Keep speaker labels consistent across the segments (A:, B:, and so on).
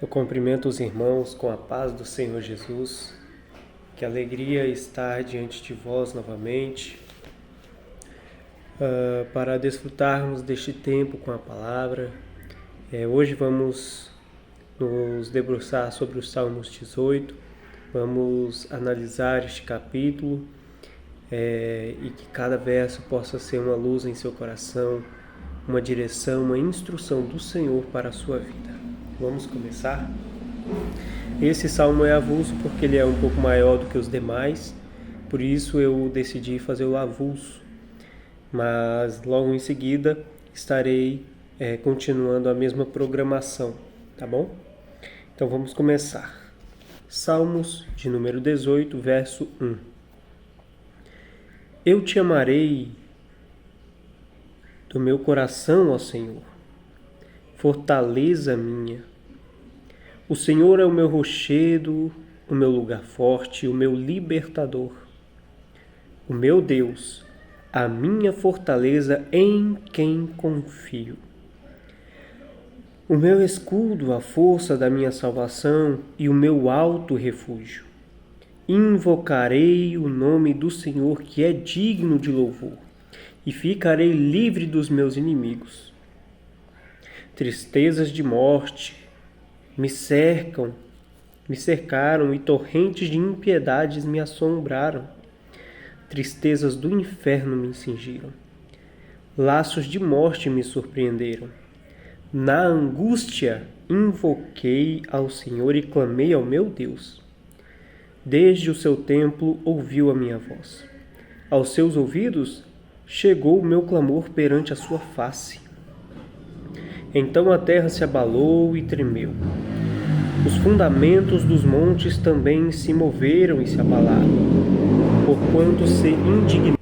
A: Eu cumprimento os irmãos com a paz do Senhor Jesus. Que alegria estar diante de vós novamente, para desfrutarmos deste tempo com a palavra. Hoje vamos nos debruçar sobre os Salmos 18, vamos analisar este capítulo e que cada verso possa ser uma luz em seu coração, uma direção, uma instrução do Senhor para a sua vida. Vamos começar? Esse salmo é avulso porque ele é um pouco maior do que os demais, por isso eu decidi fazer o avulso. Mas logo em seguida estarei continuando a mesma programação, tá bom? Então vamos começar. Salmos de número 18, verso 1. Eu te amarei do meu coração, ó Senhor, fortaleza minha. O Senhor é o meu rochedo, o meu lugar forte, o meu libertador. O meu Deus, a minha fortaleza em quem confio. O meu escudo, a força da minha salvação e o meu alto refúgio. Invocarei o nome do Senhor, que é digno de louvor, e ficarei livre dos meus inimigos. Tristezas de morte me cercaram e torrentes de impiedades me assombraram. Tristezas do inferno me cingiram. Laços de morte me surpreenderam. Na angústia invoquei ao Senhor e clamei ao meu Deus. Desde o seu templo ouviu a minha voz. Aos seus ouvidos chegou o meu clamor perante a sua face. Então a terra se abalou e tremeu. Os fundamentos dos montes também se moveram e se abalaram, porquanto se indignou.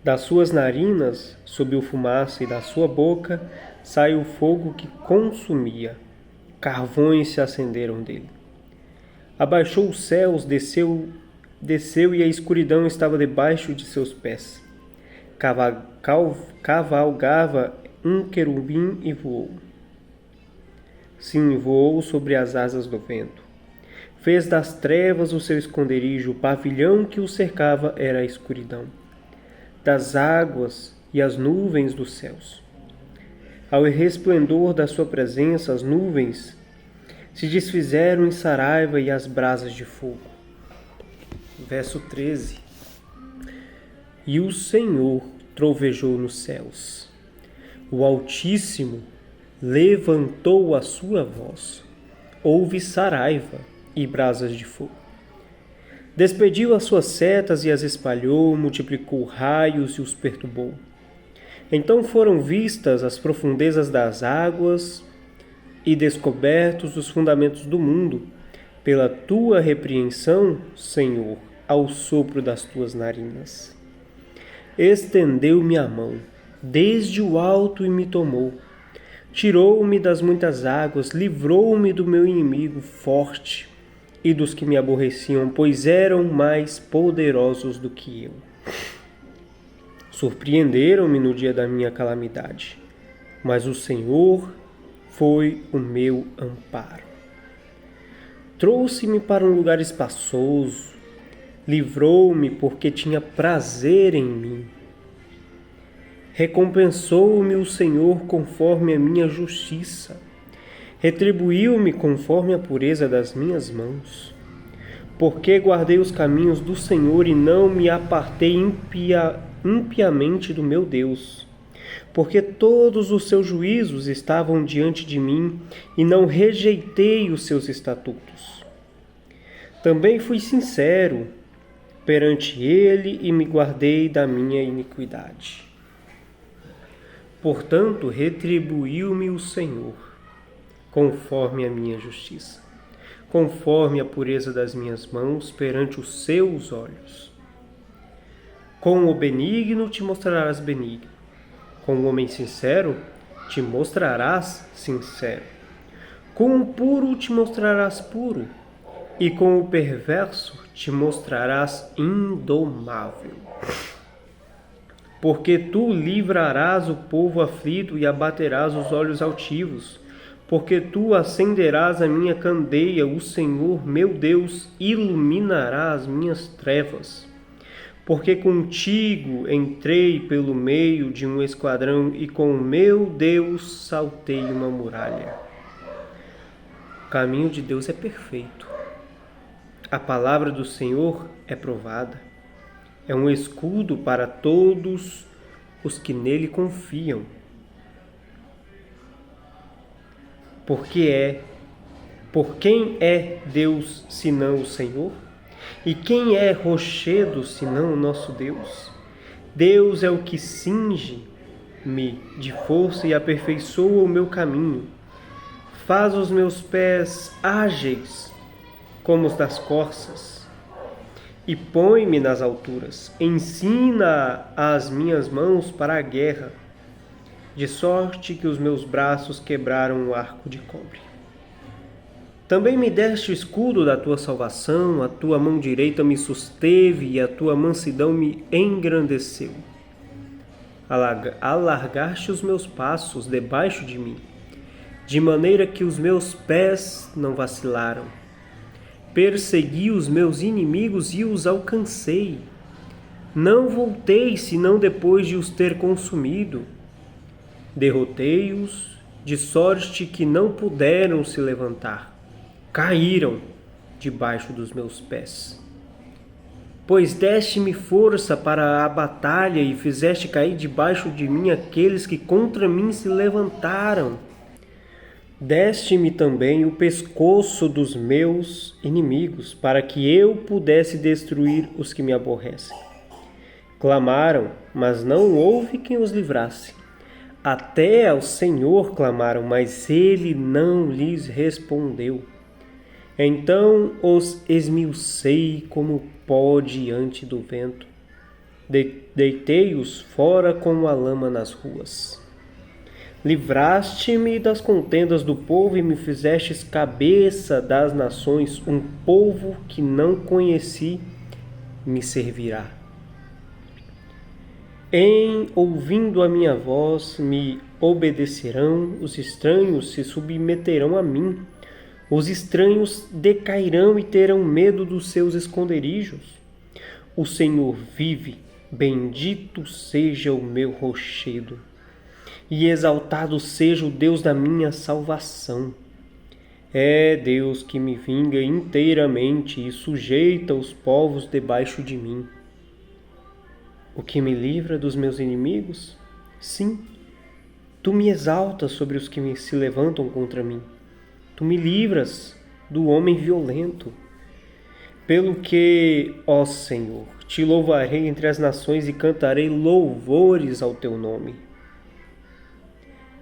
A: Das suas narinas subiu fumaça e da sua boca saiu fogo que consumia. Carvões se acenderam dele. Abaixou os céus, desceu e a escuridão estava debaixo de seus pés. Cavalgava um querubim e voou. Sim, voou sobre as asas do vento. Fez das trevas o seu esconderijo, o pavilhão que o cercava era a escuridão, das águas e as nuvens dos céus. Ao resplendor da sua presença, as nuvens se desfizeram em saraiva e as brasas de fogo. Verso 13. E o Senhor trovejou nos céus. O Altíssimo levantou a sua voz. Houve saraiva e brasas de fogo. Despediu as suas setas e as espalhou, multiplicou raios e os perturbou. Então foram vistas as profundezas das águas e descobertos os fundamentos do mundo, pela tua repreensão, Senhor, ao sopro das tuas narinas. Estendeu-me a mão, desde o alto e me tomou. Tirou-me das muitas águas, livrou-me do meu inimigo forte e dos que me aborreciam, pois eram mais poderosos do que eu. Surpreenderam-me no dia da minha calamidade, mas o Senhor foi o meu amparo. Trouxe-me para um lugar espaçoso, livrou-me porque tinha prazer em mim. Recompensou-me o Senhor conforme a minha justiça. Retribuiu-me conforme a pureza das minhas mãos. Porque guardei os caminhos do Senhor e não me apartei impiamente do meu Deus. Porque todos os seus juízos estavam diante de mim e não rejeitei os seus estatutos. Também fui sincero perante ele e me guardei da minha iniquidade. Portanto, retribuiu-me o Senhor, conforme a minha justiça, conforme a pureza das minhas mãos perante os seus olhos. Com o benigno te mostrarás benigno, com o homem sincero te mostrarás sincero, com o puro te mostrarás puro, e com o perverso te mostrarás indomável. Porque tu livrarás o povo aflito e abaterás os olhos altivos, porque tu acenderás a minha candeia, o Senhor, meu Deus, iluminará as minhas trevas. Porque contigo entrei pelo meio de um esquadrão e com o meu Deus saltei uma muralha. O caminho de Deus é perfeito. A palavra do Senhor é provada. É um escudo para todos os que nele confiam. Por quem é Deus senão o Senhor? E quem é rochedo senão o nosso Deus? Deus é o que cinge-me de força e aperfeiçoa o meu caminho. Faz os meus pés ágeis como os das corças e põe-me nas alturas. Ensina as minhas mãos para a guerra, de sorte que os meus braços quebraram o arco de cobre. Também me deste o escudo da tua salvação, a tua mão direita me susteve e a tua mansidão me engrandeceu. Alargaste os meus passos debaixo de mim, de maneira que os meus pés não vacilaram. Persegui os meus inimigos e os alcancei. Não voltei senão depois de os ter consumido. Derrotei-os, de sorte que não puderam se levantar. Caíram debaixo dos meus pés. Pois deste-me força para a batalha e fizeste cair debaixo de mim aqueles que contra mim se levantaram. Deste-me também o pescoço dos meus inimigos, para que eu pudesse destruir os que me aborrecem. Clamaram, mas não houve quem os livrasse. Até ao Senhor clamaram, mas ele não lhes respondeu. Então os esmiucei como pó diante do vento. Deitei-os fora como a lama nas ruas. Livraste-me das contendas do povo e me fizestes cabeça das nações. Um povo que não conheci me servirá. Em ouvindo a minha voz me obedecerão, os estranhos se submeterão a mim. Os estranhos decairão e terão medo dos seus esconderijos. O Senhor vive, bendito seja o meu rochedo, e exaltado seja o Deus da minha salvação. É Deus que me vinga inteiramente e sujeita os povos debaixo de mim. O que me livra dos meus inimigos? Sim, tu me exaltas sobre os que se levantam contra mim. Tu me livras do homem violento. Pelo que, ó Senhor, te louvarei entre as nações e cantarei louvores ao teu nome.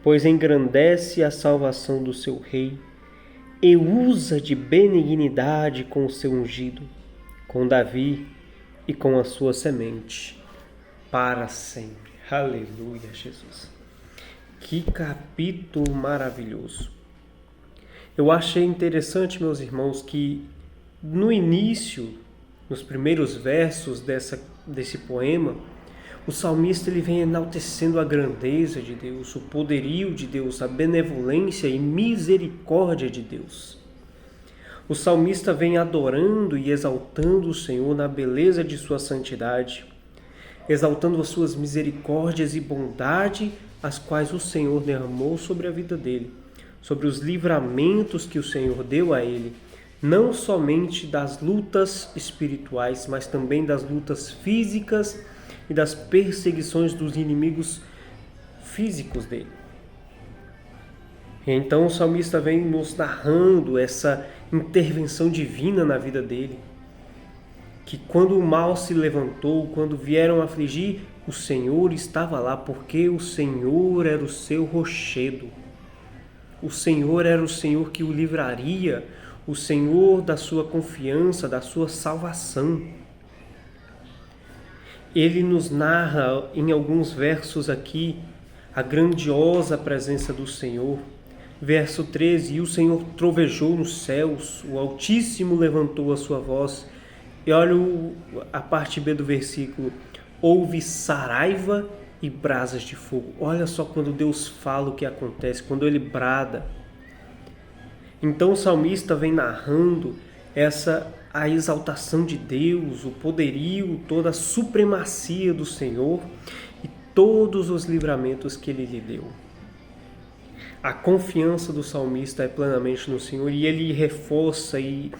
A: Pois engrandece a salvação do seu rei e usa de benignidade com o seu ungido, com Davi e com a sua semente, para sempre. Aleluia, Jesus. Que capítulo maravilhoso. Eu achei interessante, meus irmãos, que no início, nos primeiros versos desse poema, o salmista ele vem enaltecendo a grandeza de Deus, o poderio de Deus, a benevolência e misericórdia de Deus. O salmista vem adorando e exaltando o Senhor na beleza de sua santidade, exaltando as suas misericórdias e bondade, as quais o Senhor derramou sobre a vida dele, sobre os livramentos que o Senhor deu a ele, não somente das lutas espirituais, mas também das lutas físicas e das perseguições dos inimigos físicos dele. Então o salmista vem nos narrando essa intervenção divina na vida dele, que quando o mal se levantou, quando vieram afligir, o Senhor estava lá, porque o Senhor era o seu rochedo. O Senhor era o Senhor que o livraria, o Senhor da sua confiança, da sua salvação. Ele nos narra em alguns versos aqui a grandiosa presença do Senhor. Verso 13, e o Senhor trovejou nos céus, o Altíssimo levantou a sua voz. E olha a parte B do versículo, houve saraiva e brasas de fogo. Olha só quando Deus fala o que acontece, quando Ele brada. Então o salmista vem narrando a exaltação de Deus, o poderio, toda a supremacia do Senhor e todos os livramentos que Ele lhe deu. A confiança do salmista é plenamente no Senhor e ele reforça e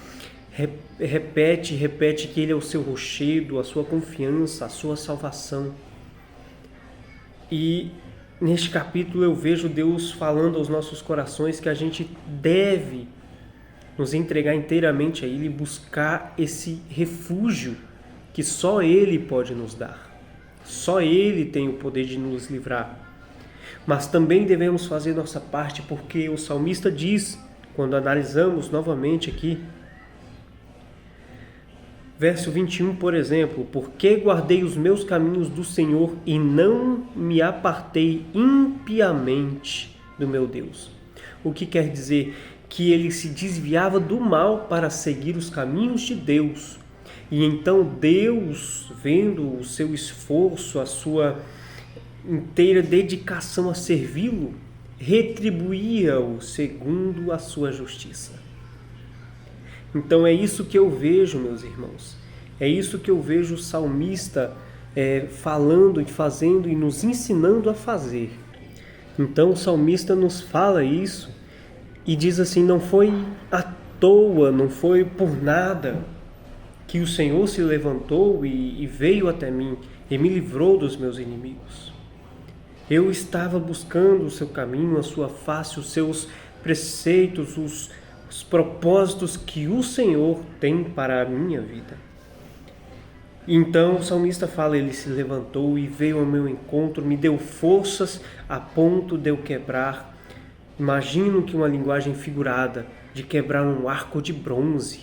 A: repete que Ele é o seu rochedo, a sua confiança, a sua salvação. E neste capítulo eu vejo Deus falando aos nossos corações que a gente deve nos entregar inteiramente a Ele e buscar esse refúgio que só Ele pode nos dar. Só Ele tem o poder de nos livrar. Mas também devemos fazer nossa parte, porque o salmista diz, quando analisamos novamente aqui, verso 21, por exemplo, porque guardei os meus caminhos do Senhor e não me apartei impiamente do meu Deus. O que quer dizer? Que ele se desviava do mal para seguir os caminhos de Deus. E então Deus, vendo o seu esforço, a sua inteira dedicação a servi-lo, retribuía-o segundo a sua justiça. Então é isso que eu vejo, meus irmãos. É isso que eu vejo o salmista falando e fazendo e nos ensinando a fazer. Então o salmista nos fala isso e diz assim: não foi à toa, não foi por nada que o Senhor se levantou e veio até mim e me livrou dos meus inimigos. Eu estava buscando o seu caminho, a sua face, os seus preceitos, os propósitos que o Senhor tem para a minha vida. Então o salmista fala, ele se levantou e veio ao meu encontro, me deu forças a ponto de eu quebrar. Imagino que uma linguagem figurada, de quebrar um arco de bronze.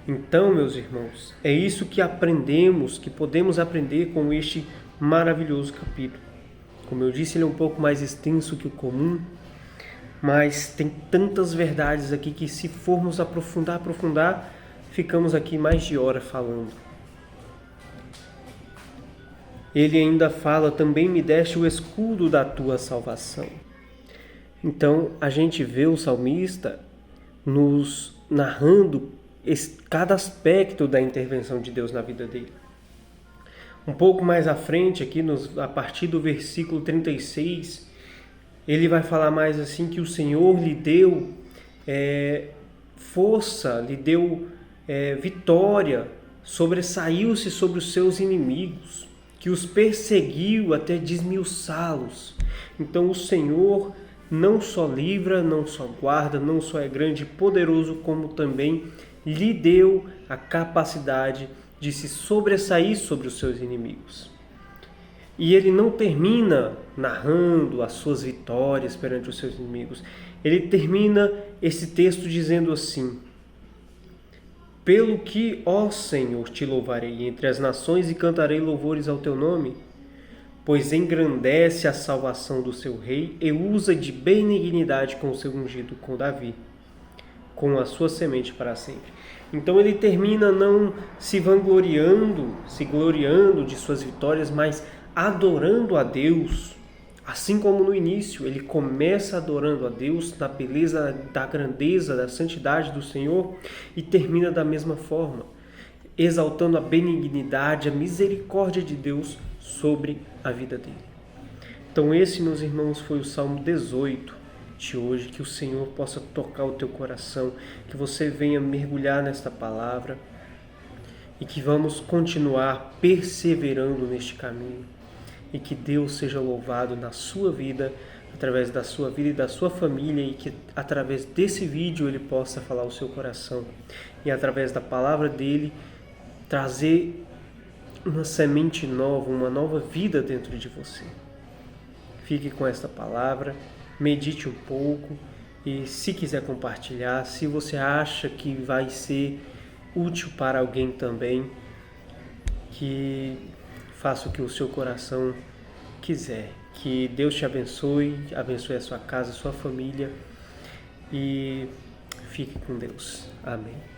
A: Então, meus irmãos, é isso que aprendemos, que podemos aprender com este maravilhoso capítulo. Como eu disse, ele é um pouco mais extenso que o comum, mas tem tantas verdades aqui que, se formos aprofundar, ficamos aqui mais de hora falando. Ele ainda fala, também me deste o escudo da tua salvação. Então, a gente vê o salmista nos narrando cada aspecto da intervenção de Deus na vida dele. Um pouco mais à frente, aqui a partir do versículo 36, ele vai falar mais assim que o Senhor lhe deu força, lhe deu vitória, sobressaiu-se sobre os seus inimigos, que os perseguiu até desmiuçá-los. Então o Senhor não só livra, não só guarda, não só é grande e poderoso, como também lhe deu a capacidade de se sobressair sobre os seus inimigos. E ele não termina narrando as suas vitórias perante os seus inimigos. Ele termina esse texto dizendo assim: pelo que, ó Senhor, te louvarei entre as nações e cantarei louvores ao teu nome, pois engrandece a salvação do seu rei e usa de benignidade com o seu ungido, com Davi, com a sua semente para sempre. Então ele termina não se vangloriando, se gloriando de suas vitórias, mas adorando a Deus. Assim como no início, ele começa adorando a Deus na beleza da grandeza, da santidade do Senhor, e termina da mesma forma, exaltando a benignidade, a misericórdia de Deus sobre a vida dele. Então esse, meus irmãos, foi o Salmo 18 de hoje. Que o Senhor possa tocar o teu coração, que você venha mergulhar nesta palavra e que vamos continuar perseverando neste caminho. E que Deus seja louvado na sua vida, através da sua vida e da sua família, e que através desse vídeo Ele possa falar ao seu coração e através da palavra dele trazer uma semente nova, uma nova vida dentro de você. Fique com esta palavra, medite um pouco e, se quiser compartilhar, se você acha que vai ser útil para alguém também, que faça o que o seu coração quiser. Que Deus te abençoe, abençoe a sua casa, a sua família, e fique com Deus. Amém.